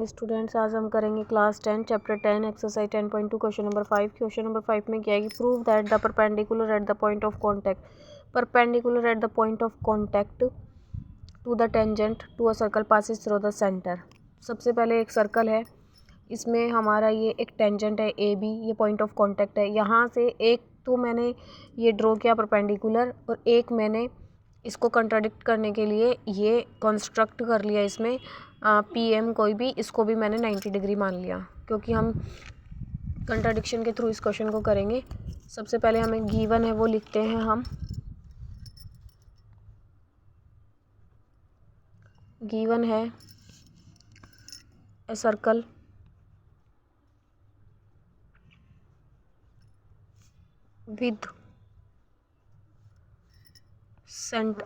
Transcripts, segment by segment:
Students, आज हम करेंगे class 10 chapter 10 exercise 10.2 question number 5। Question number 5 में क्या है कि prove that the perpendicular at the point of contact to the tangent to a circle passes through the centre. सबसे पहले एक सर्कल है, इसमें हमारा ये एक टेंजेंट है ए बी, ये पॉइंट ऑफ कांटेक्ट है। यहाँ से एक तो मैंने ये ड्रॉ किया परपेंडिकुलर और एक मैंने इसको कंट्राडिक्ट करने के लिए ये कंस्ट्रक्ट कर लिया। इसमें पी एम कोई भी, इसको भी मैंने 90 डिग्री मान लिया, क्योंकि हम कंट्राडिक्शन के थ्रू इस क्वेश्चन को करेंगे। सबसे पहले हमें गिवन है वो लिखते हैं हम। गिवन है a circle with centre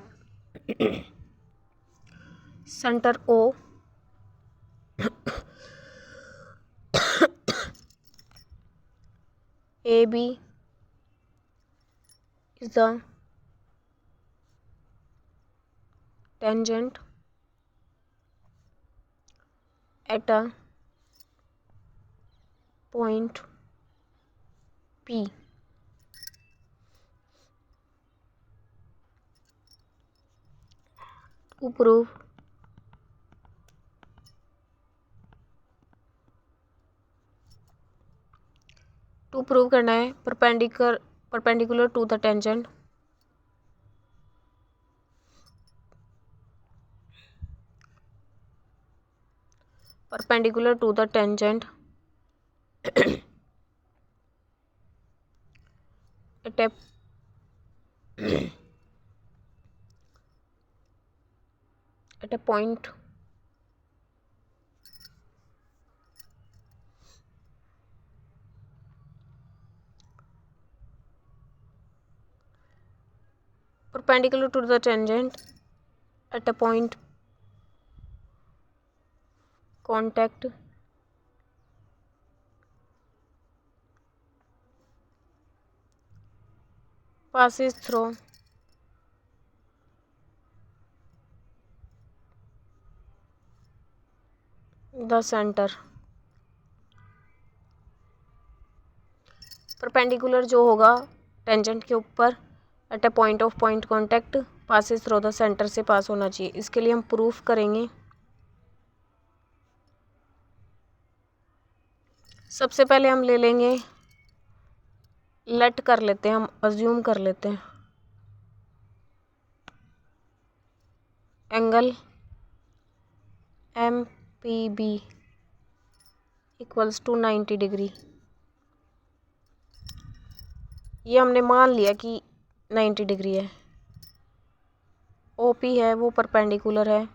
O AB is the tangent at a point P. To prove करना है perpendicular to the tangent at a point perpendicular to the tangent at a point contact passes through the center। Perpendicular जो होगा tangent के ऊपर at a point of point contact passes through the centre से पास होना चाहिए। इसके लिए हम प्रूफ करेंगे। सबसे पहले हम ले लेंगे, लेट कर लेते हैं, हम अज्यूम कर लेते हैं angle M P B equals to 90 डिग्री। ये हमने मान लिया कि 90 डिग्री है। ओ पी है वो परपेंडिकुलर है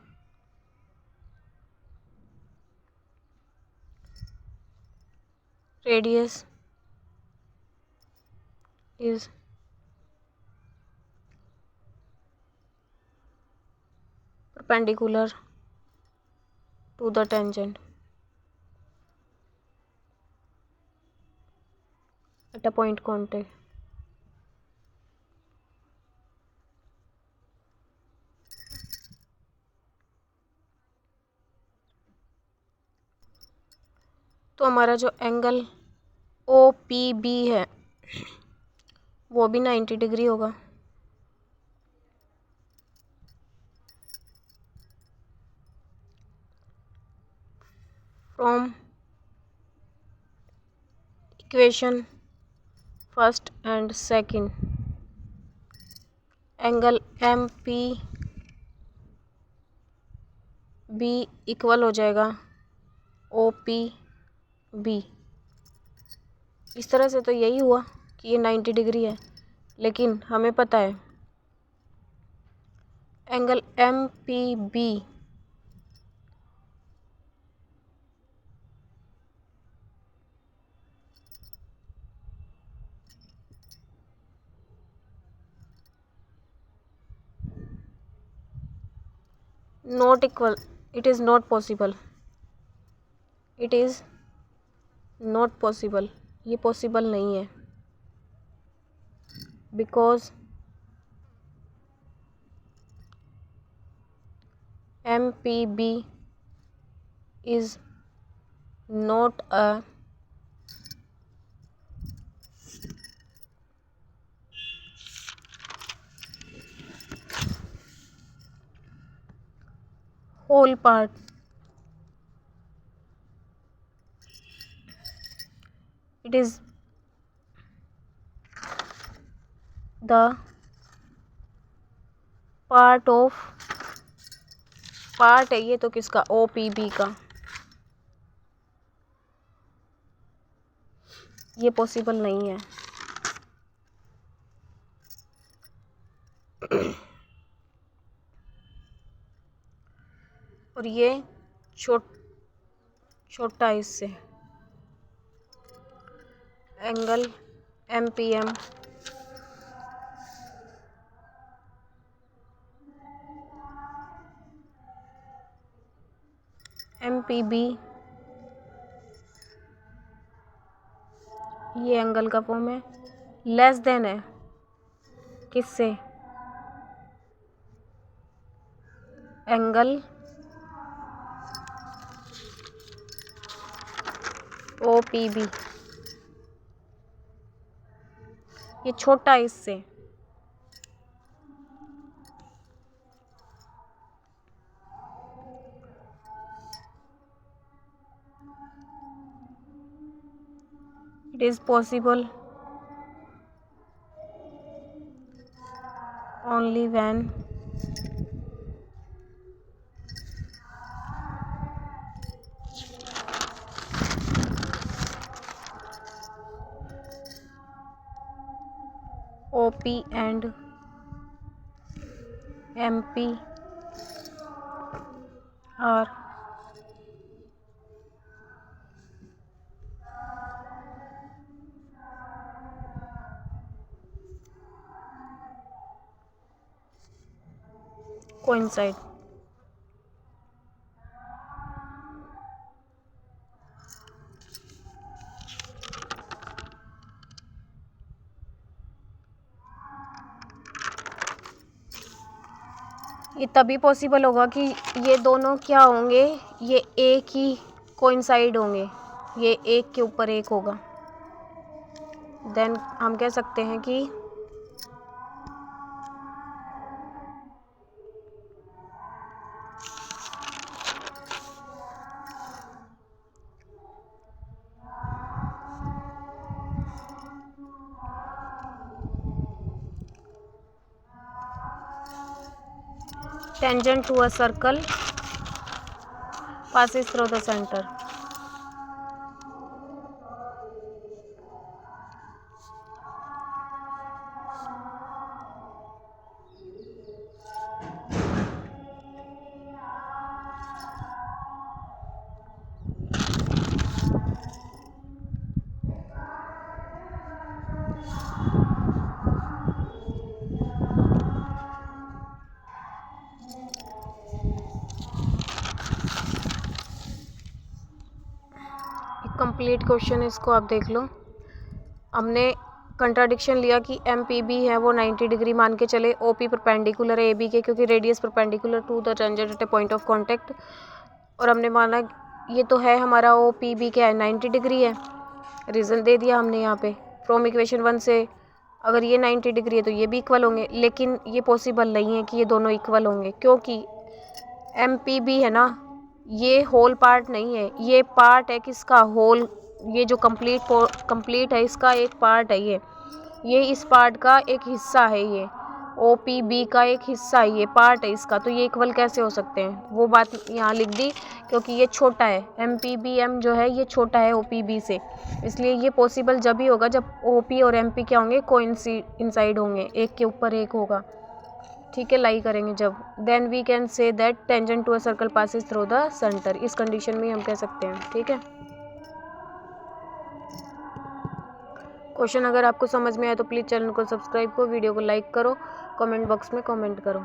radius is perpendicular to the tangent at a point contact। तो हमारा जो एंगल ओ पी बी है वो भी 90 डिग्री होगा। From equation first and second, angle M P B equal हो जाएगा ओ पी बी। इस तरह से तो यही हुआ कि ये 90 डिग्री है, लेकिन हमें पता है angle M P B not equal, it is not possible, it is not possible, ये पॉसिबल नहीं है। Because M P B is not a whole part. It is the part of, part है ये तो किसका, OPB का। ये possible नहीं है। और ये छोटा इससे एंगल MPM MPB, ये एंगल का फॉर्म है, लेस देन है किससे, एंगल OPB। ये छोटा है इससे। It is possible only when OP and MP are coincide। ये तभी पॉसिबल होगा कि ये दोनों क्या होंगे, ये एक ही कोइंसाइड होंगे, ये एक के ऊपर एक होगा। देन हम कह सकते हैं कि tangent to a circle passes through the center। Complete question है, इसको आप देख लो। हमने कंट्राडिक्शन लिया कि MPB है वो 90 डिग्री मान के चले, OP परपेंडिकुलर है AB के क्योंकि radius perpendicular to the tangent at a point of contact. और हमने माना ये तो है हमारा OPB क्या है, 90 डिग्री है। रीज़न दे दिया हमने यहाँ पे फ्रॉम इक्वेशन 1 से, अगर ये 90 डिग्री है तो ये भी इक्वल होंगे, लेकिन ये पॉसिबल नहीं है कि ये दोनों इक्वल होंगे क्योंकि MPB है ना, ये होल पार्ट नहीं है, ये पार्ट है किसका, होल। ये जो कंप्लीट है इसका एक पार्ट है ये इस पार्ट का एक हिस्सा है, ये OPB का एक हिस्सा है, ये पार्ट है इसका, तो ये इक्वल कैसे हो सकते हैं। वो बात यहाँ लिख दी क्योंकि ये छोटा है, MPBM जो है ये छोटा है OPB से, इसलिए ये पॉसिबल जब ही होगा जब OP और MP क्या होंगे, कोइंसाइड होंगे, एक के ऊपर एक होगा। ठीक है, लाई करेंगे जब, then we can say that tangent to a circle passes through the centre, इस कंडीशन में हम कह सकते हैं। ठीक है, क्वेश्चन अगर आपको समझ में आए तो प्लीज़ चैनल को सब्सक्राइब करो, वीडियो को लाइक करो, कमेंट बॉक्स में कमेंट करो।